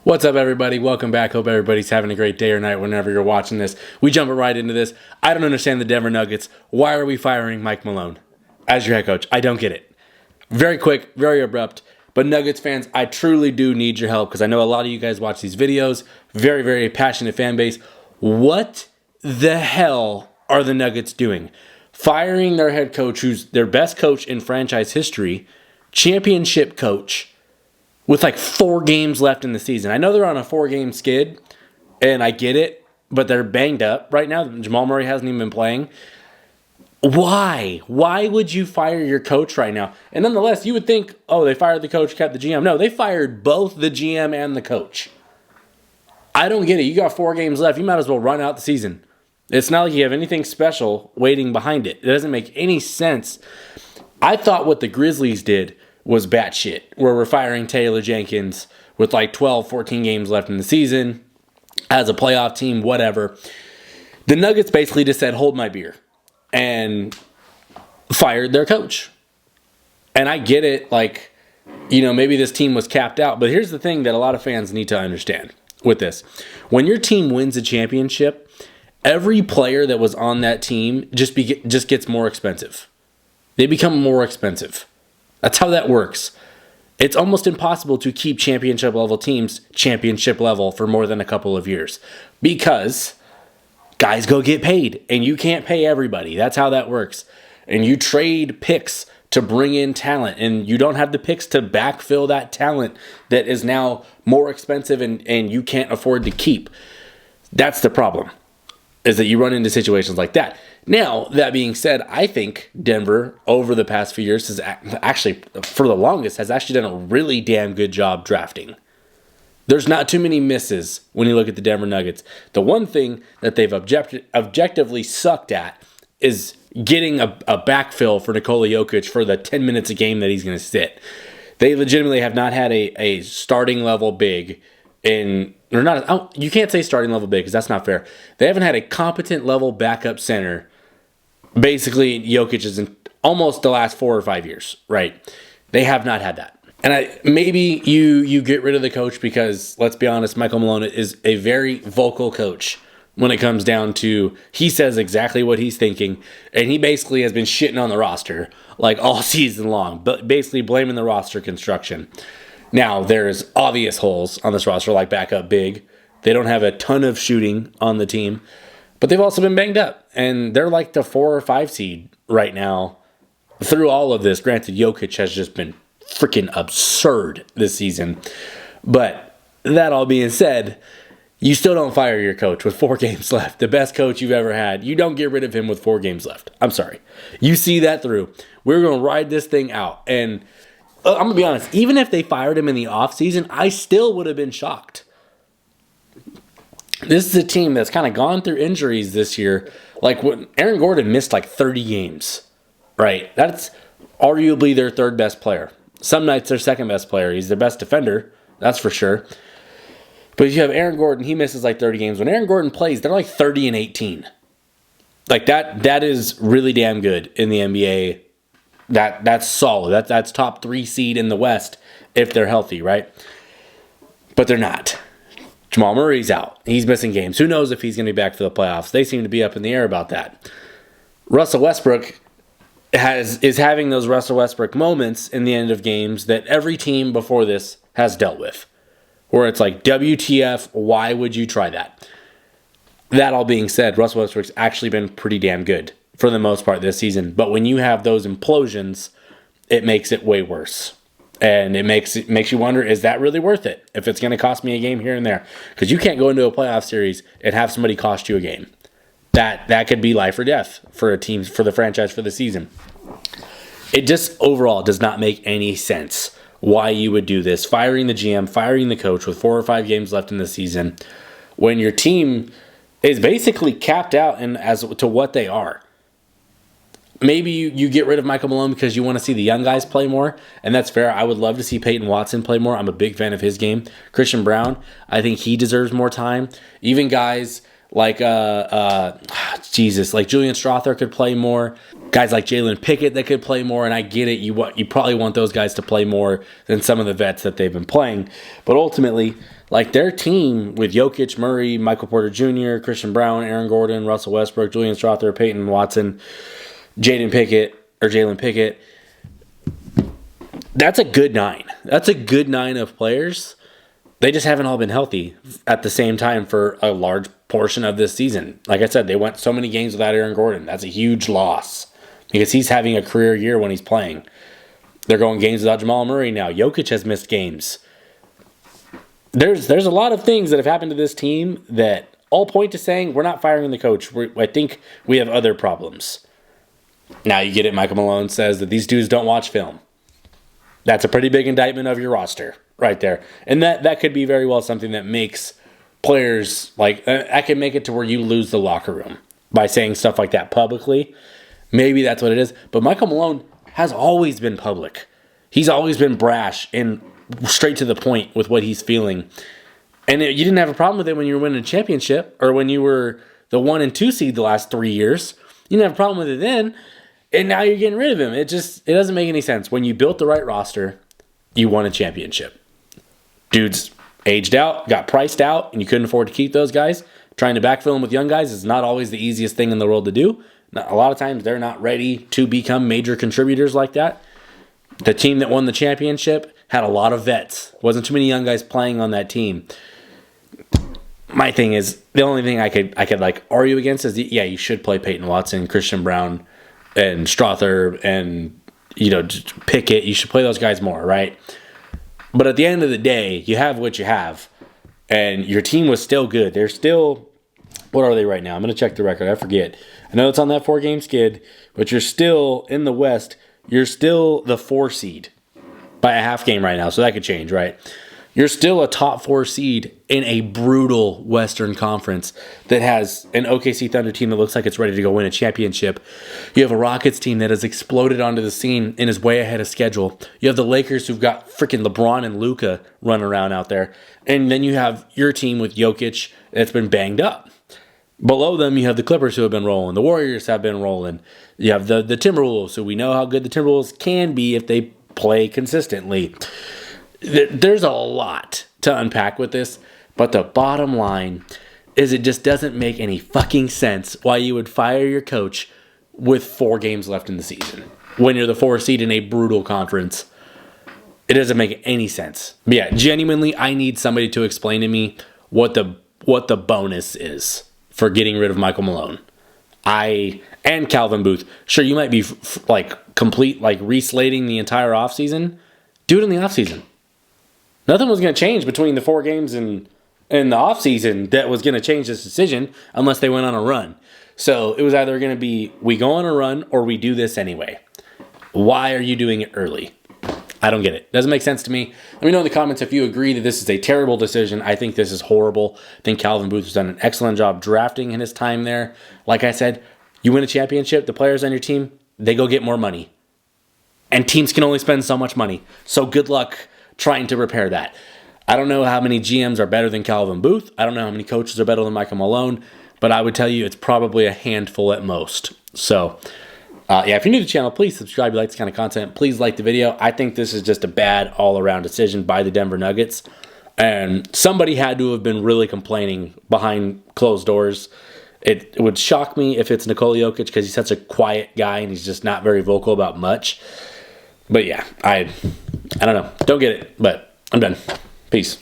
What's up, everybody? Welcome back. Hope everybody's having a great day or night whenever you're watching this. We jump right into this. I don't understand the Denver Nuggets. Why are we firing Mike Malone as your head coach? I don't get it. Very quick, very abrupt. But Nuggets fans, I truly do need your help because I know a lot of you guys watch these videos. Very, very passionate fan base. What the hell are the Nuggets doing? Firing their head coach, who's their best coach in franchise history, championship coach, with like 4 games left in the season. I know they're on a 4-game skid, and I get it, but they're banged up right now. Jamal Murray hasn't even been playing. Why? Why would you fire your coach right now? And nonetheless, you would think, oh, they fired the coach, kept the GM. No, they fired both the GM and the coach. I don't get it. You got 4 games left. You might as well run out the season. It's not like you have anything special waiting behind it. It doesn't make any sense. I thought what the Grizzlies did was batshit, where we're firing Taylor Jenkins with like 12, 14 games left in the season as a playoff team, whatever. The Nuggets basically just said, hold my beer, and fired their coach. And I get it, like, maybe this team was capped out, but here's the thing that a lot of fans need to understand with this. When your team wins a championship, every player that was on that team just gets more expensive. They become more expensive. That's how that works. It's almost impossible to keep championship level teams championship level for more than a couple of years because guys go get paid and you can't pay everybody. That's how that works. And you trade picks to bring in talent and you don't have the picks to backfill that talent that is now more expensive and you can't afford to keep. That's the problem, is that you run into situations like that. Now, that being said, I think Denver, over the past few years, has actually, for the longest, has actually done a really damn good job drafting. There's not too many misses when you look at the Denver Nuggets. The one thing that they've objectively sucked at is getting a backfill for Nikola Jokic for the 10 minutes a game that he's going to sit. They legitimately have not had a starting level big you can't say starting level big because that's not fair. They haven't had a competent level backup center. Basically, Jokic is in almost the last 4 or 5 years, right? They have not had that. And maybe you get rid of the coach because, let's be honest, Michael Malone is a very vocal coach when it comes down to, he says exactly what he's thinking, and he basically has been shitting on the roster like all season long, but basically blaming the roster construction. Now, there's obvious holes on this roster, like backup big. They don't have a ton of shooting on the team, but they've also been banged up. And they're like the 4 or 5 seed right now through all of this. Granted, Jokic has just been freaking absurd this season. But that all being said, you still don't fire your coach with 4 games left. The best coach you've ever had. You don't get rid of him with 4 games left. I'm sorry. You see that through. We're going to ride this thing out. And I'm going to be honest, even if they fired him in the offseason, I still would have been shocked. This is a team that's kind of gone through injuries this year. Like, when Aaron Gordon missed like 30 games, right? That's arguably their 3rd best player. Some nights their 2nd best player. He's their best defender, that's for sure. But if you have Aaron Gordon, he misses like 30 games. When Aaron Gordon plays, they're like 30-18. Like, that is really damn good in the NBA. That's solid. That's top 3 seed in the West if they're healthy, right? But they're not. Jamal Murray's out. He's missing games. Who knows if he's going to be back for the playoffs? They seem to be up in the air about that. Russell Westbrook is having those Russell Westbrook moments in the end of games that every team before this has dealt with, where it's like, WTF, why would you try that? That all being said, Russell Westbrook's actually been pretty damn good for the most part this season. But when you have those implosions, it makes it way worse. And it makes you wonder, is that really worth it? If it's going to cost me a game here and there. Because you can't go into a playoff series and have somebody cost you a game. That could be life or death for a team, for the franchise, for the season. It just overall does not make any sense why you would do this. Firing the GM, firing the coach with 4 or 5 games left in the season when your team is basically capped out as to what they are. Maybe you get rid of Michael Malone because you want to see the young guys play more, and that's fair. I would love to see Peyton Watson play more. I'm a big fan of his game. Christian Brown, I think he deserves more time. Even guys like like Julian Strawther could play more. Guys like Jalen Pickett that could play more, and I get it. You probably want those guys to play more than some of the vets that they've been playing. But ultimately, Like their team with Jokic, Murray, Michael Porter Jr., Christian Brown, Aaron Gordon, Russell Westbrook, Julian Strawther, Peyton Watson, Jalen Pickett. That's a good 9. That's a good 9 of players. They just haven't all been healthy at the same time for a large portion of this season. Like I said, they went so many games without Aaron Gordon. That's a huge loss because he's having a career year when he's playing. They're going games without Jamal Murray now. Jokic has missed games. There's a lot of things that have happened to this team that all point to saying we're not firing the coach. I think we have other problems. Now you get it. Michael Malone says that these dudes don't watch film. That's a pretty big indictment of your roster right there. And that could be very well something that makes players, like, I can make it to where you lose the locker room by saying stuff like that publicly. Maybe that's what it is. But Michael Malone has always been public. He's always been brash and straight to the point with what he's feeling. And you didn't have a problem with it when you were winning a championship or when you were the 1 and 2 seed the last 3 years. You didn't have a problem with it then. And now you're getting rid of him. It doesn't make any sense. When you built the right roster, you won a championship. Dudes aged out, got priced out, and you couldn't afford to keep those guys. Trying to backfill them with young guys is not always the easiest thing in the world to do. A lot of times they're not ready to become major contributors like that. The team that won the championship had a lot of vets. Wasn't too many young guys playing on that team. My thing is, the only thing I could like argue against is, yeah, you should play Peyton Watson, Christian Brown, and Strawther, and Pickett. You should play those guys more, right? But at the end of the day, you have what you have, and your team was still good. They're still, what are they right now? I'm going to check the record. I forget. I know it's on that 4-game skid, but you're still in the West. You're still the 4 seed by a half game right now, so that could change, right? You're still a top 4 seed in a brutal Western Conference that has an OKC Thunder team that looks like it's ready to go win a championship. You have a Rockets team that has exploded onto the scene and is way ahead of schedule. You have the Lakers who've got freaking LeBron and Luka running around out there. And then you have your team with Jokic that's been banged up. Below them, you have the Clippers who have been rolling. The Warriors have been rolling. You have the Timberwolves, so we know how good the Timberwolves can be if they play consistently. There's a lot to unpack with this, but the bottom line is it just doesn't make any fucking sense why you would fire your coach with 4 games left in the season when you're the 4 seed in a brutal conference. It doesn't make any sense. But yeah, genuinely, I need somebody to explain to me what the bonus is for getting rid of Michael Malone. And Calvin Booth. Sure, you might be complete reslating the entire offseason. Do it in the offseason. Nothing was going to change between the 4 games and the offseason that was going to change this decision unless they went on a run. So it was either going to be we go on a run or we do this anyway. Why are you doing it early? I don't get it. Doesn't make sense to me. Let me know in the comments if you agree that this is a terrible decision. I think this is horrible. I think Calvin Booth has done an excellent job drafting in his time there. Like I said, you win a championship, the players on your team, they go get more money. And teams can only spend so much money. So good luck trying to repair that. I don't know how many GMs are better than Calvin Booth. I don't know how many coaches are better than Michael Malone. But I would tell you it's probably a handful at most. So, if you're new to the channel, please subscribe if you like this kind of content. Please like the video. I think this is just a bad all-around decision by the Denver Nuggets. And somebody had to have been really complaining behind closed doors. It would shock me if it's Nikola Jokic because he's such a quiet guy and he's just not very vocal about much. But yeah, I don't know. Don't get it, but I'm done. Peace.